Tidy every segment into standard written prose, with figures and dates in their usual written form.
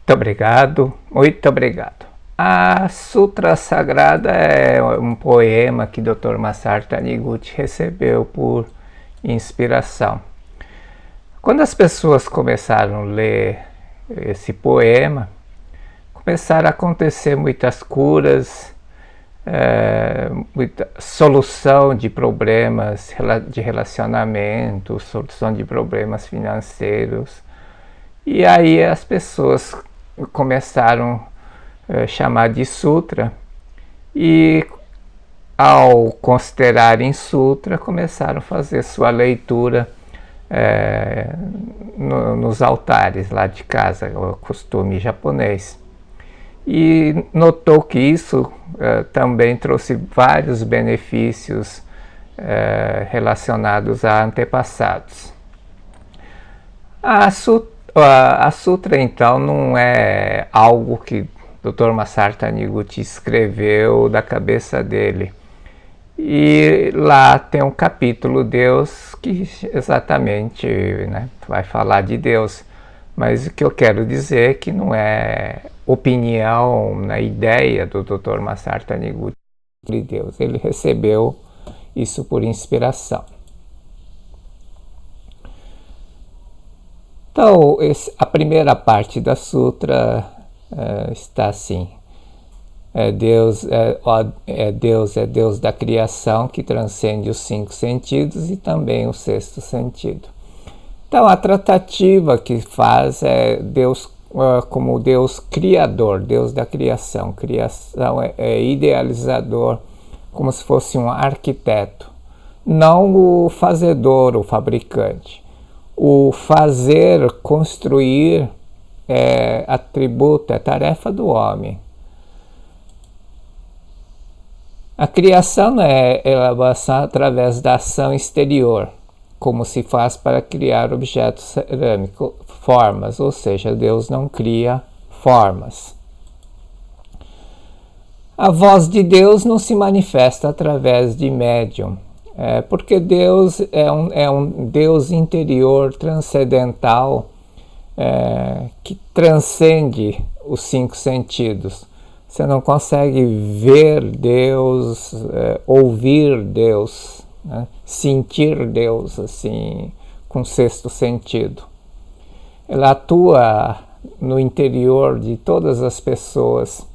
Muito obrigado, muito obrigado. A Sutra Sagrada é um poema que Dr. Masaru Taniguchi recebeu por inspiração. Quando as pessoas começaram a ler esse poema, começaram a acontecer muitas curas, muita solução de problemas de relacionamento, solução de problemas financeiros. E aí as pessoas começaram a chamar de sutra e, ao considerarem sutra, começaram a fazer sua leitura nos altares lá de casa, o costume japonês. E notou que isso também trouxe vários benefícios relacionados a antepassados. A sutra, então, não é algo que Dr. Masaru Taniguchi escreveu da cabeça dele. E lá tem um capítulo Deus que exatamente, né, vai falar de Deus. Mas o que eu quero dizer é que não é opinião, né, ideia do Dr. Masaru Taniguchi de Deus. Ele recebeu isso por inspiração. Então, a primeira parte da sutra está assim: Deus é Deus da criação, que transcende os 5 sentidos e também o 6º sentido. Então, a tratativa que faz é Deus como Deus criador, Deus da criação. Criação é idealizador, como se fosse um arquiteto, não o fazedor, o fabricante. O fazer, construir, é atributo, é tarefa do homem. A criação é elaboração através da ação exterior, como se faz para criar objetos cerâmicos, formas, ou seja, Deus não cria formas. A voz de Deus não se manifesta através de médium, porque Deus é um Deus interior, transcendental, que transcende os 5 sentidos. Você não consegue ver Deus, ouvir Deus, né? Sentir Deus assim, com 6º sentido. Ela atua no interior de todas as pessoas,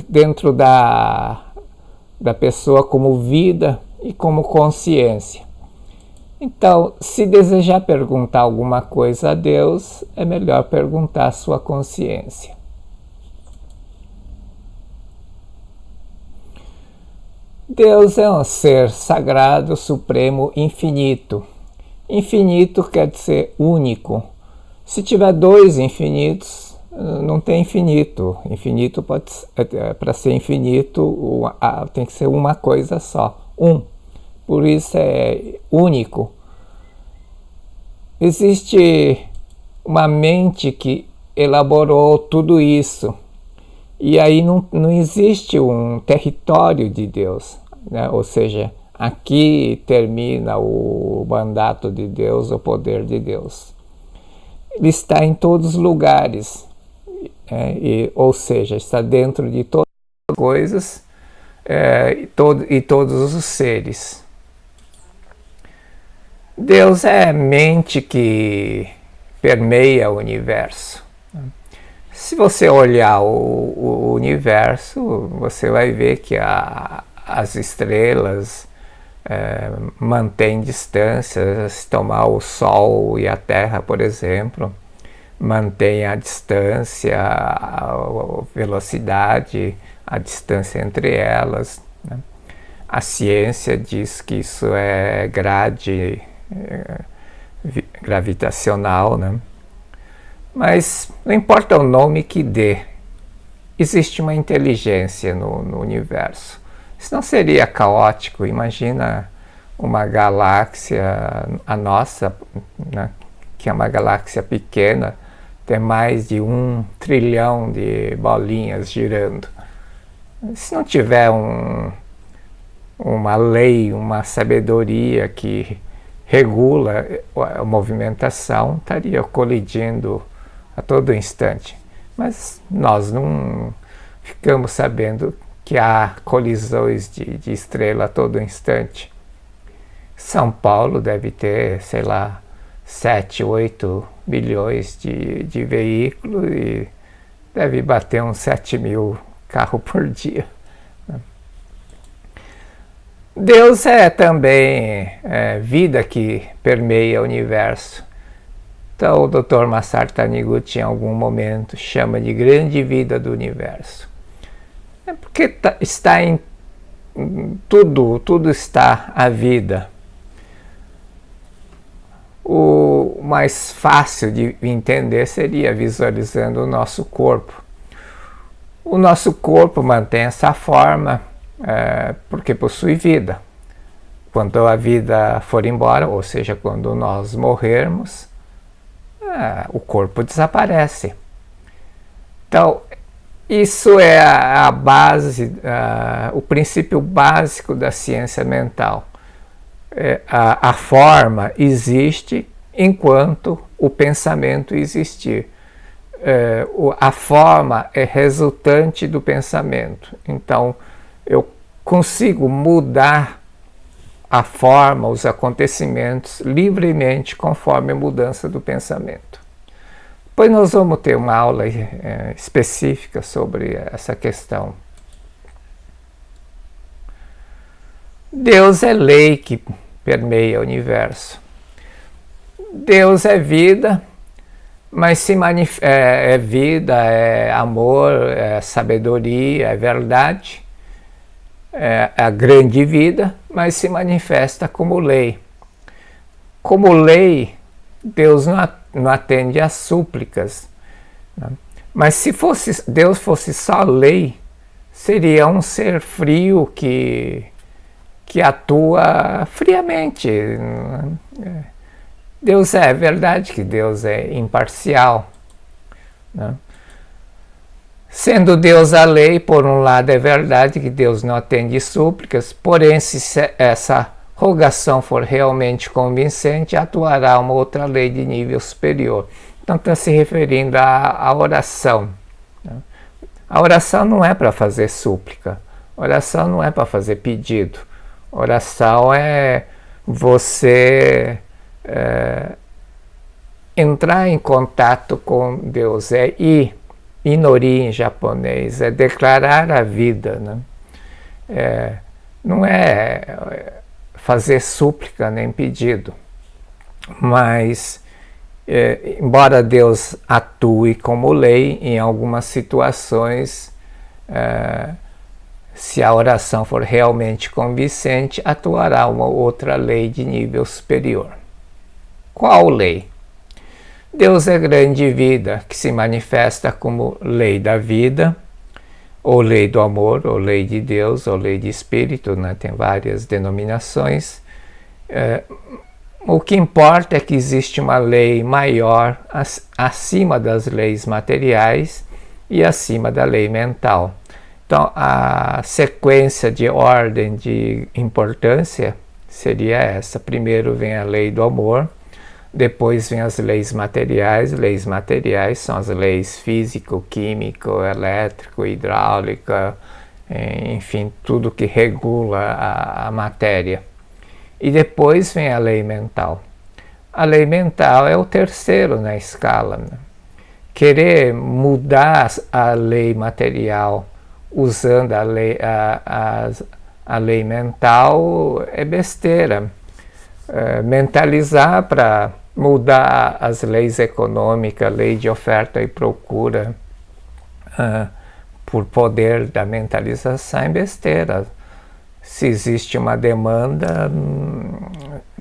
dentro da pessoa como vida e como consciência. Então, se desejar perguntar alguma coisa a Deus, é melhor perguntar à sua consciência. Deus é um ser sagrado, supremo, infinito. Infinito quer dizer único. Se tiver 2 infinitos, não tem infinito. Infinito pode, para ser infinito, tem que ser uma coisa só, Por isso é único. Existe uma mente que elaborou tudo isso. E aí não existe um território de Deus, né? Ou seja, aqui termina o mandato de Deus, o poder de Deus. Ele está em todos os lugares, ou seja, está dentro de todas as coisas e todos os seres. Deus é a mente que permeia o universo. Se você olhar o universo, você vai ver que as estrelas mantêm distâncias. Se tomar o Sol e a Terra, por exemplo, mantém a distância, a velocidade, a distância entre elas, né? A ciência diz que isso é grade gravitacional, né? Mas não importa o nome que dê, existe uma inteligência no universo. Senão seria caótico. Imagina uma galáxia, a nossa, né, que é uma galáxia pequena, ter mais de 1 trilhão de bolinhas girando. Se não tiver uma lei, uma sabedoria que regula a movimentação estaria colidindo a todo instante. Mas nós não ficamos sabendo que há colisões de estrela a todo instante. São Paulo deve ter, sei lá, 7, 8 bilhões de veículos e deve bater uns 7 mil carros por dia. Deus é também vida que permeia o universo. Então o Dr. Masaru Taniguchi em algum momento chama de grande vida do universo. É porque está em tudo está a vida. O mais fácil de entender seria visualizando o nosso corpo. O nosso corpo mantém essa forma porque possui vida. Quando a vida for embora, ou seja, quando nós morrermos, o corpo desaparece. Então, isso é a base, o princípio básico da ciência mental. A forma existe enquanto o pensamento existir. A forma é resultante do pensamento. Então, eu consigo mudar a forma, os acontecimentos livremente conforme a mudança do pensamento. Depois nós vamos ter uma aula específica sobre essa questão. Deus é lei que permeia o universo. Deus é vida, mas é vida, é amor, é sabedoria, é verdade, é a grande vida, mas se manifesta como lei. Como lei, Deus não atende às súplicas, né? Mas se Deus fosse só lei, seria um ser frio que atua friamente. Deus é verdade que Deus é imparcial, né? Sendo Deus a lei, por um lado é verdade que Deus não atende súplicas, porém se essa rogação for realmente convincente, atuará uma outra lei de nível superior. Então está se referindo à oração, né? A oração não é para fazer súplica, a oração não é para fazer pedido. Oração é você entrar em contato com Deus, é inori em japonês, é declarar a vida, né? Não é fazer súplica nem pedido, mas embora Deus atue como lei, em algumas situações, se a oração for realmente convincente, atuará uma outra lei de nível superior. Qual lei? Deus é grande vida, que se manifesta como lei da vida, ou lei do amor, ou lei de Deus, ou lei de espírito, né? Tem várias denominações. O que importa é que existe uma lei maior acima das leis materiais e acima da lei mental. Então, a sequência de ordem de importância seria essa. Primeiro vem a lei do amor, depois vem as leis materiais. Leis materiais são as leis físico, químico, elétrico, hidráulica, enfim, tudo que regula a matéria. E depois vem a lei mental. A lei mental é o terceiro na escala, né? Querer mudar a lei material usando a lei mental é besteira. Mentalizar para mudar as leis econômicas, lei de oferta e procura, por poder da mentalização é besteira. Se existe uma demanda,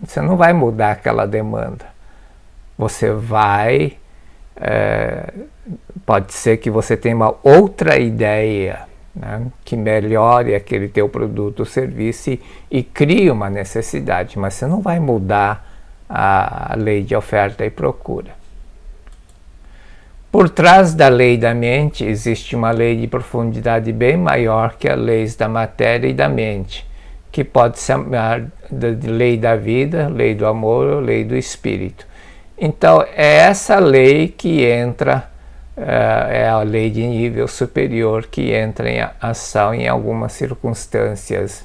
você não vai mudar aquela demanda. Você vai... pode ser que você tenha uma outra ideia, né, que melhore aquele teu produto ou serviço e crie uma necessidade, mas você não vai mudar a lei de oferta e procura. Por trás da lei da mente existe uma lei de profundidade bem maior que as leis da matéria e da mente, que pode se chamar de lei da vida, lei do amor ou lei do espírito. Então, é essa lei que entra, é a lei de nível superior que entra em ação em algumas circunstâncias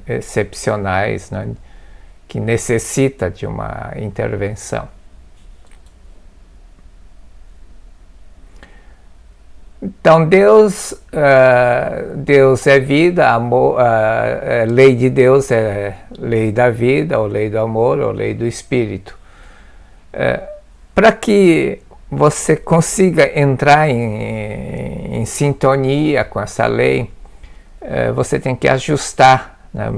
excepcionais, né, que necessita de uma intervenção. Então, Deus é vida, amor, lei de Deus é lei da vida, ou lei do amor, ou lei do espírito. Para que você consiga entrar em sintonia com essa lei, você tem que ajustar, né?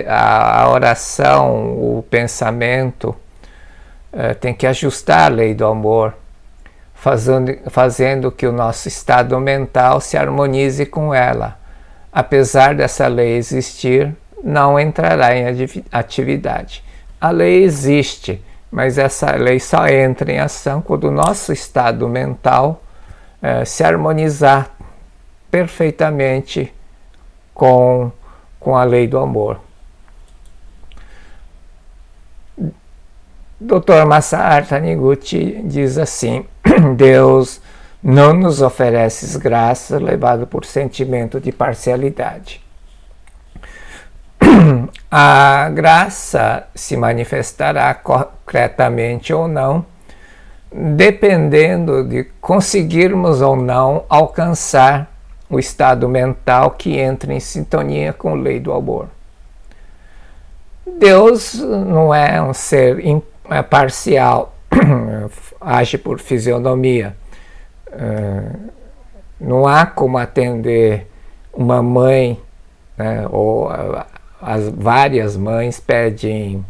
A oração, o pensamento, tem que ajustar a lei do amor, fazendo que o nosso estado mental se harmonize com ela. Apesar dessa lei existir, não entrará em atividade. A lei existe, mas essa lei só entra em ação quando o nosso estado mental se harmonizar perfeitamente com a lei do amor. Dr. Masaharu Taniguchi diz assim: Deus não nos oferece graça levado por sentimento de parcialidade. A graça se manifestará concretamente ou não, dependendo de conseguirmos ou não alcançar o estado mental que entra em sintonia com a lei do amor. Deus não é um ser parcial, age por fisionomia. Não há como atender uma mãe, né, ou as várias mães pedem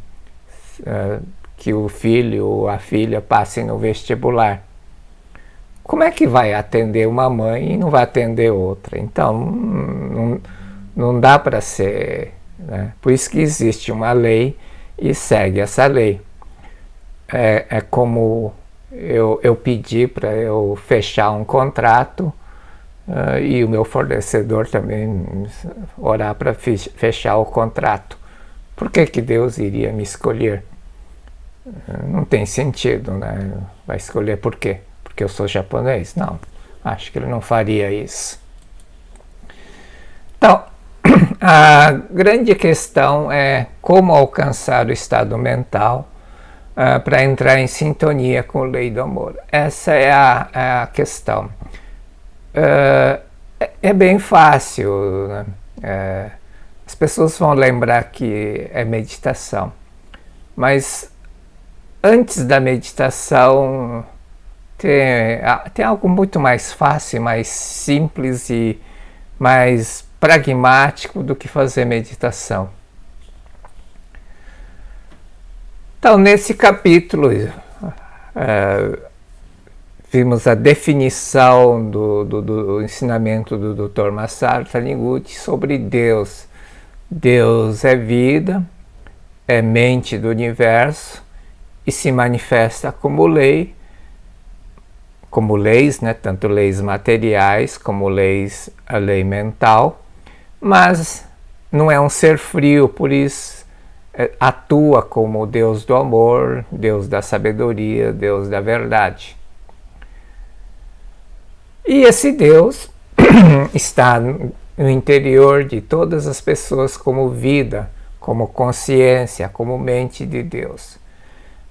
que o filho ou a filha passem no vestibular. Como é que vai atender uma mãe e não vai atender outra? Então, não dá para ser, né? Por isso que existe uma lei e segue essa lei. É como eu pedi para eu fechar um contrato e o meu fornecedor também orar para fechar o contrato. Por que Deus iria me escolher? Não tem sentido, né? Vai escolher por quê? Porque eu sou japonês? Não, acho que ele não faria isso. Então, a grande questão é como alcançar o estado mental para entrar em sintonia com a lei do amor. Essa é a questão. É bem fácil, né? As pessoas vão lembrar que é meditação, mas antes da meditação tem algo muito mais fácil, mais simples e mais pragmático do que fazer meditação. Então, nesse capítulo, vimos a definição do ensinamento do Dr. Masaharu Taniguchi sobre Deus. Deus é vida, é mente do universo e se manifesta como leis, né? Tanto leis materiais como a lei mental, mas não é um ser frio, por isso atua como Deus do amor, Deus da sabedoria, Deus da verdade. E esse Deus está no interior de todas as pessoas como vida, como consciência, como mente de Deus.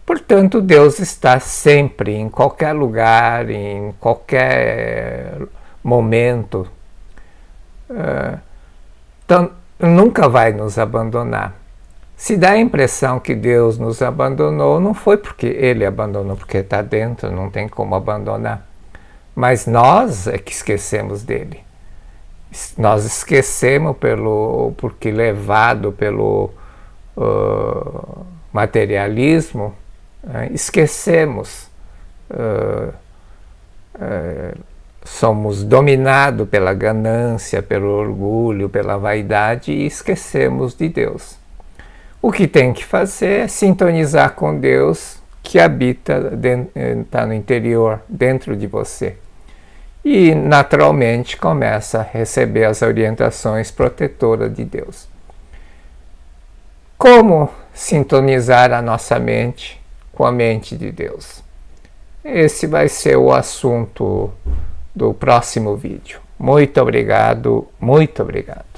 Portanto, Deus está sempre, em qualquer lugar, em qualquer momento. Então, nunca vai nos abandonar. Se dá a impressão que Deus nos abandonou, não foi porque Ele abandonou, porque está dentro, não tem como abandonar. Mas nós é que esquecemos dele. Nós esquecemos porque levado pelo materialismo, esquecemos. Somos dominados pela ganância, pelo orgulho, pela vaidade e esquecemos de Deus. O que tem que fazer é sintonizar com Deus que habita, está no interior, dentro de você. E naturalmente começa a receber as orientações protetoras de Deus. Como sintonizar a nossa mente com a mente de Deus? Esse vai ser o assunto do próximo vídeo. Muito obrigado, muito obrigado.